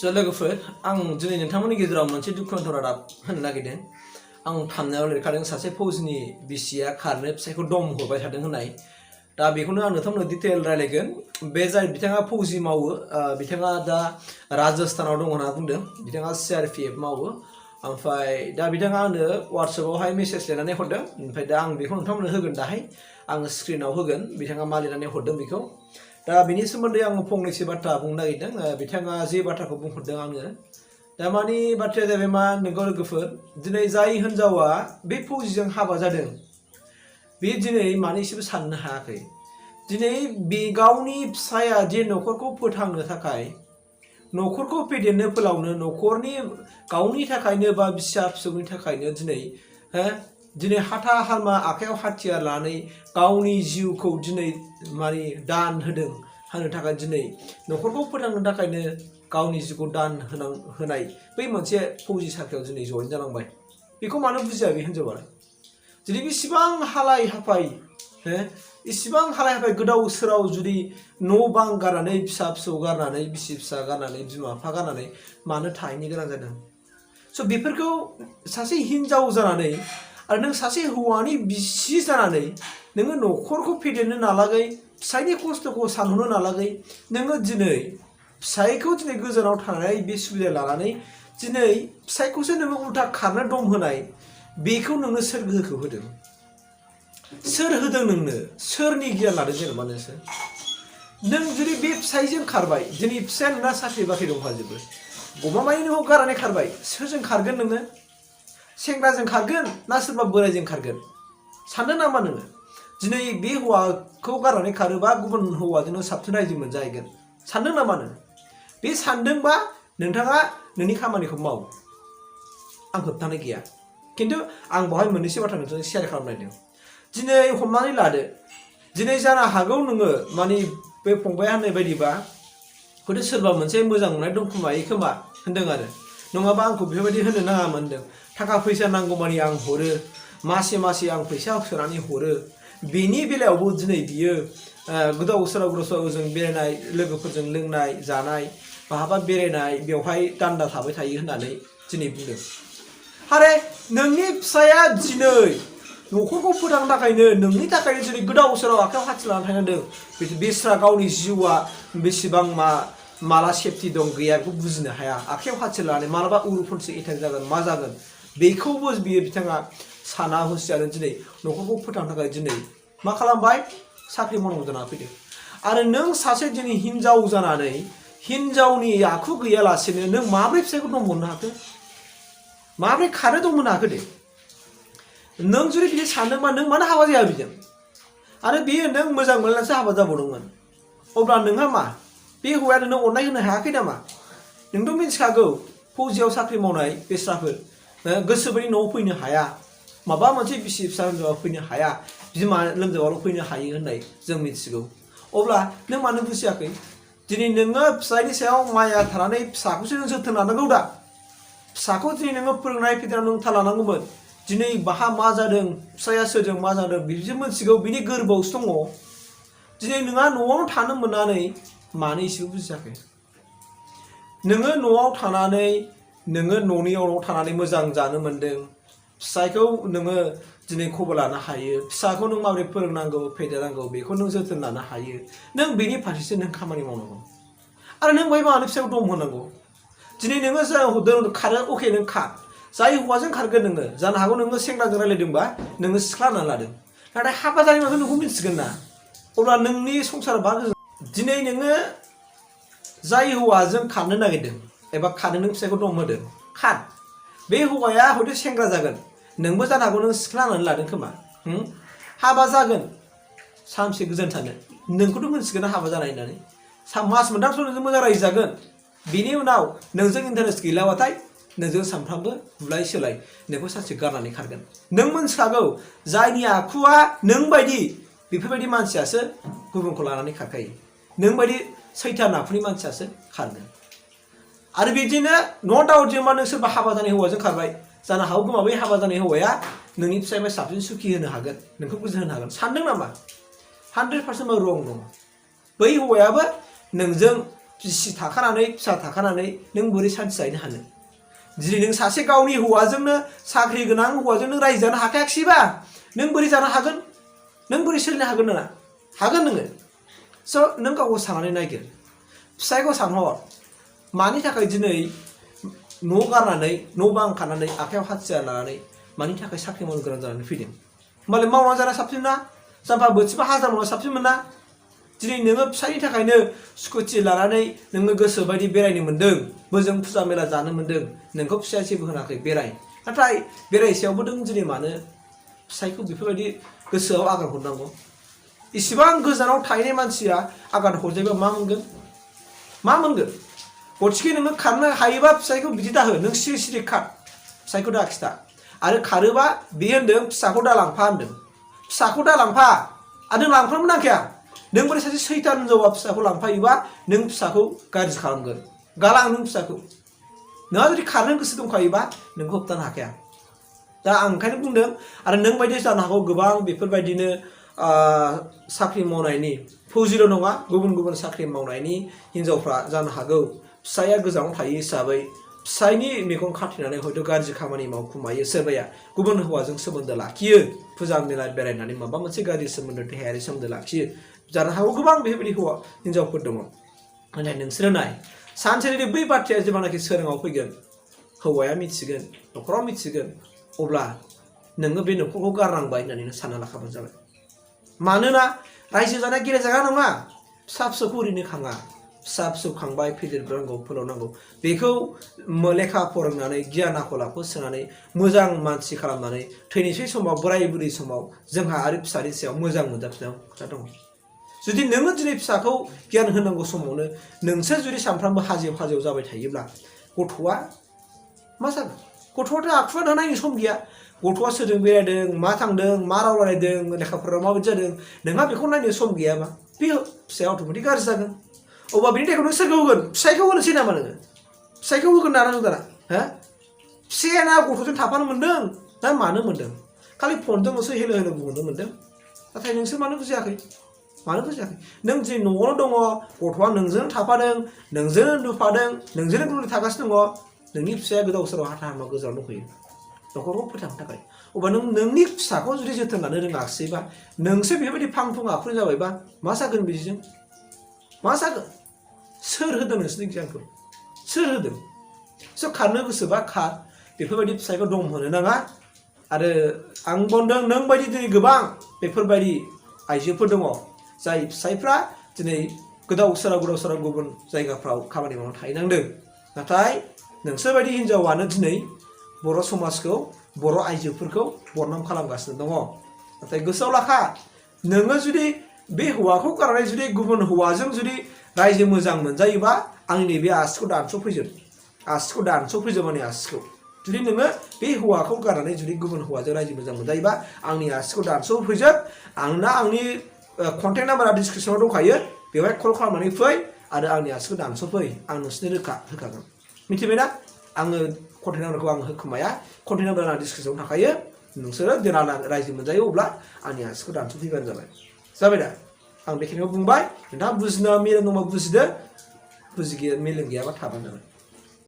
लोगोफोर आं दिनै नोंथांमोननि गेजेराव मोनसे दुखुनांथाव रादाब होनो नागिरदों। आं थामनायाव लिरखादों सासे फौजिनि बिसिया खारनो फिसायखौ दम होबाय थादों होननाय। दा बेखौनो आं नोंथांमोननो डिटेल रायलायगोन। बे जाय बिथाङा फौजि मावो, बिथाङा दा राजस्थानाव दं होनना बुंदों। बिथाङा CRPF मावो। ओमफ्राय दा बिथाङा आंनो WhatsAppआवहाय मेसेज लिरनानै हरदों। ओमफ्राय दा आं बेखौ नोंथांमोननो होगोन दाहाय। आं स्क्रिनाव होगोन बिथाङा मा लिरनानै हरदों बेखौ। दा बिनि सोमोन्दै आं फंनैसो बाथ्रा बुंनो नागिरदों। बिथाङा जे बाथ्राखौ बुंहरदों आंनो, दा मानि बाथ्राया जाबाय मा नोंगौ लोगोफोर, दिनै जाय हिनजावा बे फौजिजों हाबा जादों, बे दिनै माने एसेबो साननो हायाखै। दिनै बे गावनि फिसाया जे न'खरखौ फोथांनो थाखाय, न'खरखौ फेदेरनो फोलावनो, न'खरनि गावनि थाखायनो बा फिसा फिसौनि थाखायनो दिनै हाथा हालमा आखाइयाव हाथियार लानानै गावनि जिउखौ दिनै माने दान होदों होनो थाखाय, दिनै न'खरखौ फोथांनो थाखायनो गावनि जिउखौ दान होनाय बै मोनसे फौजि साख्रियाव दिनै जइन जालांबाय। बेखौ मानो बुजिया बे हिनजावा? दिनै बेसेबां हालाय हाफाय, इसिबां हालाय हाफाय गोदाव सोराव जुदि न' बां गारनानै, फिसा फिसौ गारनानै, बिसि फिसा गारनानै, बिमा बिफा गारनानै मानो थाहैनो गोनां जादों? स' बेफोरखौ सासे हिनजाव जानानै आरो नों सासे हौवानि बिसि जानानै नोङो न'खरखौ फेदेरनो नालागै, फिसायनि खस्थ'खौ सानहरनो नालागै, नोङो दिनै फिसायखौ दिनै गोजानाव थानाय बे सुबिदा लानानै दिनै फिसायखौसो नोङो उल्था खारनो दम होनाय, बेखौ नोंनो सोर गोहोखौ होदों? सोर होदों नोंनो? सोरनि गियान लादों जेनेबा नोंसोर? नों जुदि बे फिसायजों खारबाय, दिनै फिसाया नोंना साख्रि बाख्रि दंखाजोबो, गमामायै न'आव गारनानै खारबाय, सोरजों खारगोन नोङो? सेंग्राजों खारगोन ना सोरबा बोरायजों खारगोन? सानदों नामा नोङो? दिनै बे हौवाखौ गारनानै खारोबा गुबुन हौवाजोंनो साबसिन रायजो मोनजाहैगोन, सानदों नामा नों? बे सानदोंबा नोंथाङा नोंनि खामानिखौ माव, आं होबथानाय गैया। खिन्थु आं बेवहाय मोननैसो बाथ्रा नोंथांजों शेयार खालामनायदों। दिनै हमनानै लादो, दिनै जानो हागौ नोङो माने बे फंबाया होननाय बायदिबा हयथ' सोरबा मोनसे मोजां मोननाय दंखुमायो खोमा होनदों आरो, नङाबा आंखौ बेफोरबायदि होनो नाङामोन होनदों। थाखा फैसा नांगौमानि आं हरो, मासे मासे आं फैसा सोनानै हरो। बेनि बेलायावबो दिनै बियो गोदाव सोराव ओजों बेरायनाय, लोगोफोरजों लोंनाय जानाय, बहाबा बेरायनाय, बेवहाय दान्दा थाबाय थायो होननानै दिनै बुंदों। आरे नोंनि फिसाया दिनै न'खरखौ फोथांनो थाखायनो, नोंनि थाखायनो दिनै गोदाव सोराव आखाइयाव हाथियार लानानै थांदों। बेस्रा गावनि जिउआ बेसेबां माला सेफटि दं गैया बेखौ बुजिनो हाया। आखाइयाव हाथियार लानानै मालाबा उरुफोनसो एटेक जागोन, मा जागोन बेखौबो बिथाङा साना हसियानो दिनै न'खरखौ फोथांनो थाखाय दिनै मा खालामबाय? साख्रि मावनांगौ जानानै फैदों। आरो नों सासे दिनै हिनजाव जानानै हिनजावनि आखु गैयालासेनो नों माब्रै फिसायखौ दम मोननो हाखो? माब्रै खारनो दम होनो हाखो दे? नों जुदि बिदि सानदोंबा नों मानो हाबा जाया बिजों? आरो बेयो नों मोजां मोननानैसो हाबा जाबावदोंमोन। अब्ला नोंहा मा बे हौवाया नोंनो अननाय होनो हायाखै नामा? नोंथ' मिथिखागौ फौजियाव साख्रि मावनाय बेस्राफोर गोसोबायदि न'आव फैनो हाया, माबा मोनसे बिसि फिसा लोमजाबा फैनो हाया, बिमा लोमजाबाल' फैनो हायो होननाय जों मिथिगौ। अब्ला नों मानो बुजियाखै? दिनै नोङो फिसायनि सायाव माया थानानै फिसाखौसो नों जोथोन लानांगौ दा। फिसाखौ दिनै नोङो फोरोंनाय फेदेरनायाव नों थाल लानांगौमोन। दिनै बाहा मा जादों, फिसाया सोरजों मा जादों बिसो मिथिगौ, बिनि गोरबोआवसो दङ। दिनै नोंहा न'आवनो थानो मोननानै मानो एसेबो बुजियाखै? नोङो न'आव थानानै, नोङो न'आव थानानै मोजां जानो मोनदों, फिसायखौ नोङो दिनै खबर लानो हायो, फिसाखौ नों माबोरै फोरोंनांगौ फेदेरनांगौ बेखौ नों जोथोन लानो हायो। नों बेनि फारसेसो नों खामानि मावनांगौ। आरो नों बहाय मानो फिसाखौ दम होनांगौ? दिनै नोङो जाय खारो अके नों खार, जाय हौवाजों खारगोन नोङो, जानो हागौ नोङो सेंग्राजों रायज्लायदोंबा नोङो सिख्ला होननानै लादों, नाथाय हाबा जानाय उनावथ' नोंखौ मिथिगोन ना। अब्ला नोंनि संसारा बा दिनै नोङो जाय हौवाजों खारनो नागिरदों एबा खारनो नों फिसायखौ दम होदों, खार। बे हौवाया हयथ' सेंग्रा जागोन, नोंबो जानो हागौ नों सिख्ला होननानै लादों खोमा। हाबा जागोन सानसे गोजोन थानो, नोंखौथ' मोनथिगोन ना हाबा जानाय होननानै। मास मोनथामसो नोंजों मोजां रायजो जागोन, बेनि उनाव नोंजों इन्टारेस्ट गैलाबाथाय नोंजों सानफ्रामबो बुलाय सोलाय, नोंखौ सानसे गारनानै खारगोन। नों मोनथिखागौ जायनि आखुआ नों बायदि, बेफोरबायदि मानसियासो गुबुनखौ लानानै खारखायो। नों बायदि सैथान आखुनि मानसियासो खारगोन। आरो बिदिनो न' दाउट जेनेबा नों सोरबा हाबा जानाय हौवाजों खारबाय, जानो हागौ गोमा बै हाबा जानाय हौवाया नोंनि फिसायनिफ्राय साबसिन सुखि होनो हागोन, नोंखौ गोजोन होनो हागोन। सानदों नामा? 100% रं दङ। बै हौवायाबो नोंजों बिसि थाखानानै फिसा थाखानानै नों बोरै सान्थि जाहैनो हानो दिनै नों सासे गावनि हौवाजोंनो साख्रि गोनां हौवाजोंनो रायजो जानो हाखायाखिसैबा नों बोरै जानो हागोन नों बोरै सोलिनो हागोन नोंना हागोन नोङो स' नों गावखौ साननानै नायगोन फिसायखौ सानहर मानि थाखाय दिनै न' गारनानै न' बां खानानै आखायाव हाथियार लानानै मानि थाखाय साख्रि मावनो गोनां जानानै फैदों होमबालाय मावनानै जाना साबसिन ना सानफा बोथिबा हाजार मावना साबसिन मोना दिनै नोङो फिसायनि थाखायनो स्कुटि लानानै नोङो गोसो बायदि बेरायनो मोन्दों बोजों फुजा मेला जानो मोन्दों नोंखौ फिसाया जेबो होनाखै बेराय नाथाय बेरायसेयावबो नों दिनै मानो फिसायखौ बेफोरबायदि गोसोआव आगान हरनांगौ इसिबां गोजानाव थाहैनाय मानसिया आगान हरजायोबा मा मोनगोन गथिखे नोङो खारनो हायोबा फिसायखौ बिदि दाहो नों सिरि सिरि खार फिसायखौ दा खिथा आरो खारोबा बे होन्दों फिसाखौ दा लांफा होन्दों फिसाखौ दा लांफा आरो नों लांफानो नांखाया नों बोरै सासे सैतान हिनजावा फिसाखौ लांफायोबा नों फिसाखौ गाज्रि खालामगोन गालां नों फिसाखौ नोंहा जुदि खारनो गोसो दंखायोबा नोंखौ होबथानो हाखाया दा आं ओंखायनो बुंदों आरो नों बायदि जानो हागौ गोबां बेफोरबायदिनो साख्रि मावनायनि फौजिल' नङा गुबुन गुबुन साख्रि मावनायनि हिनजावफ्रा जानो हागौ फिसाया गोजानाव थायो हिसाबै फिसायनि मेगन खाथेनानै हयथ' गाज्रि खामानि मावखुमायो सोरबाया गुबुन हौवाजों सोमोन्दो लाखियो फुजा मेला बेरायनानै माबा मोनसे गाज्रि सोमोन्दो देहायारि सोमोन्दो लाखियो जानो हागौ गोबां बेफोरबायदि हौवा हिनजावफोर दङ नाथाय नोंसोरो नाय सानसेखालि बै बाथ्राया जेब्लानाखि सोराङाव फैगोन हौवाया मिथिगोन न'खराव मिथिगोन अब्ला नोङो बे न'खरखौ गारनांबाय होननानै नों सानना लाखाबानो जाबाय मानोना रायजो जानाया गेलेजागा नङा फिसा फिसौखौ ओरैनो खाङा फिसा फिसौ खांबाय फेदेरनांगौ फोलावनांगौ बेखौ लेखा फोरोंनानै गियान आखल आखु सोनानै मोजां मानसि खालामनानै थैनोसै समाव बोराय बुरै समाव जोंहा आरो फिसानि सायाव मोजां मोनजाफिननांगौ खोथा दङ जुदि नोङो दिनै फिसाखौ गियान होनांगौ समावनो नोंसोर जुदि सानफ्रामबो हाजेव जाबाय थायोब्ला गथ'आ मा जागोन गथ'आथ' आखुआ दानायनि सम गैया गथ'आ सोरजों बेरायदों मा थांदों मा राव रायलायदों लेखाफोराव माबायदि जादों नोंहा बेखौ नायनो सम गैयाबा बे फिसाया अट'मेटिक गाज्रि जागोन अब्ला बिनि थाखाय नों सोरखौ होगोन फिसायखौ होनोसै नामा नोङो फिसायखौ होगोन ना नों दाना हा फिसाया ना गथ'जों थाफानो मोन्दों ना मानो मोन्दों खालि फनजोंल'सो हेलो हेलो बुंनो मोन्दों नाथाय नोंसोर मानो बुजियाखै मानो बुजियाखै नों जे न'आवनो दङ गथ'आ नोंजों थाफादों नोंजोंनो नुफादों नोंजोंनो गुबुन थागासिनो दङ नोंनि फिसाया गोदाव सोराव हाथा हामा गोजानाव दंफैयो न'खरखौ फोथांनो थाखाय अब्ला नों नोंनि फिसाखौ जुदि जोथोन लानो रोङाखिसैबा नोंसो बेबायदि फां फुं आखुनि जाबायबा मा जागोन बिदिजों मा जागोन सोर होदों नोंसोरनि गियानखौ सोर होदों स' खारनो गोसोबा खार बेफोरबायदि फिसायखौ दम होनो नाङा आरो आं बुंदों नों बायदि दिनै गोबां बेफोरबायदि आइजोफोर दङ जाय फिसायफ्रा दिनै गोदाव सोराव गुबुन जायगाफ्राव खामानि मावनानै थाहैनांदों नाथाय नोंसोर बायदि हिनजावानो दिनै बर' समाजखौ बर' आइजोफोरखौ बदनाम खालामगासिनो दङ नाथाय गोसोआव लाखा नोङो जुदि बे हौवाखौ गारनानै जुदि गुबुन हौवाजों जुदि रायजो मोजां मोनजायोबा आंनि नैबे आसिखौ दानस'फैजोब आंनि आसिखौ जुदि नोङो बे हौवाखौ गारनानै जुदि गुबुन हौवाजों रायजो मोजां मोनजायोबा आंनि आसिखौ दानस'फैजोब आंनि कन्टेक्ट नाम्बारा डिसक्रिपसनाव दंखायो बेवहाय कल खालामनानै फै आरो आंनि आसिखौ दानस'फै आं नोंसोरनो रोखा होखागोन मिथिबायना आङो कन्टेक्ट नाम्बारखौ आं होखोमाया कन्टेक्ट नाम्बारा डिसक्रिपसनाव थाखायो नोंसोरो देनां रायजो मोनजायो अब्ला आंनि आसिखौ दानस'फैबानो जाबाय दा आं बेखिनिखौ बुंबाय नोंथाङा बुजिनो मेलेम दंबा बुजिदो मेलेम गैयाबा थाबानो जाबाय